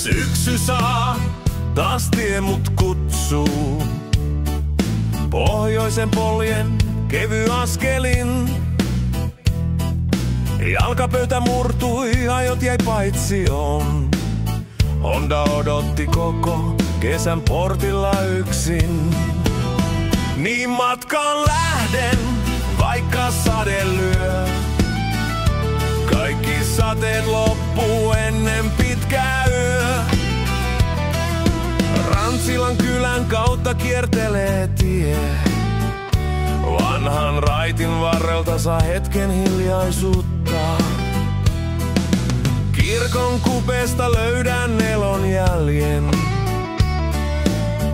Syksy saa taas tie mut kutsuu. Pohjoisen poljen kevy askelin. Jalkapöytä murtui, ajot jäi paitsioon. Honda odotti koko kesän portilla yksin. Niin matkaan lähden, vaikka sade lyö. Kaikki sateet loppuu ennen pitkää yö. Rantsilan kylän kautta kiertelee tie. Vanhan raitin varrelta saa hetken hiljaisuutta. Kirkon kupeesta löydän elonjäljen.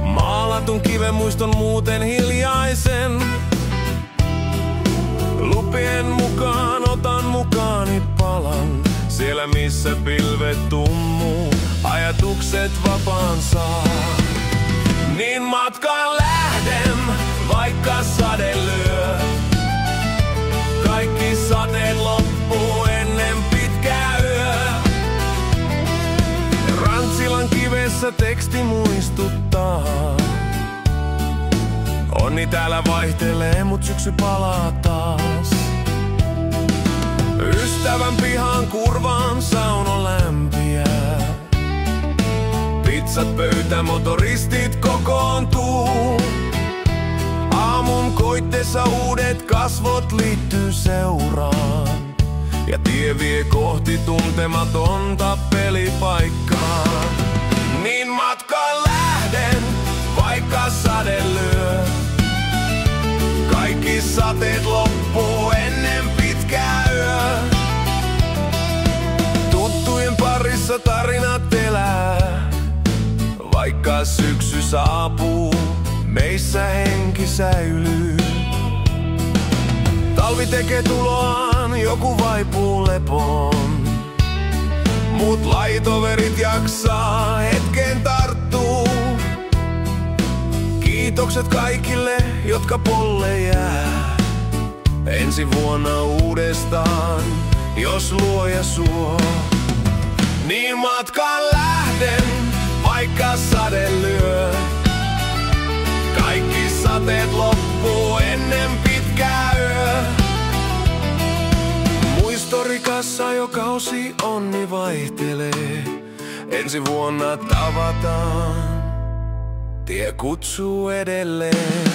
Maalatun kiven muiston muuten hiljaisen. Lupien mukaan otan mukaani palan. Siellä missä pilvet tummuu, ajatukset vapaan saa. Niin matkaan lähden, vaikka sade lyö. Kaikki sateet loppuu ennen pitkää yö. Rantsilan kivessä teksti muistuttaa. Onni täällä vaihtelee, mut syksy palaa taas. Ystävän pihan kurvaan sauno lämpiää. Pizzat pöytä, motoristit kokoontuu. Aamun koitteessa uudet kasvot liittyy seuraan. Ja tie vie kohti tuntematonta pelipaikkaa. Niin matkaan lähden, vaikka sade lyö. Kaikki sateet loppuu ennen pitkää yö. Tuttujen parissa tarinat elää. Vaikka syksy saapuu, meissä henki säilyy. Talvi tekee tuloaan, joku vaipuu lepoon. Mut laitoverit jaksaa, hetkeen tarttuu. Kiitokset kaikille, jotka polle jää. Ensi vuonna uudestaan, jos luoja suo. Niin matkaan lähden, vaikka sade lyö. Kaikki sateet loppuu ennen pitkää yö. Muistorikas ajokausi onni vaihtelee. Ensi vuonna tavataan, tie kutsuu edelleen.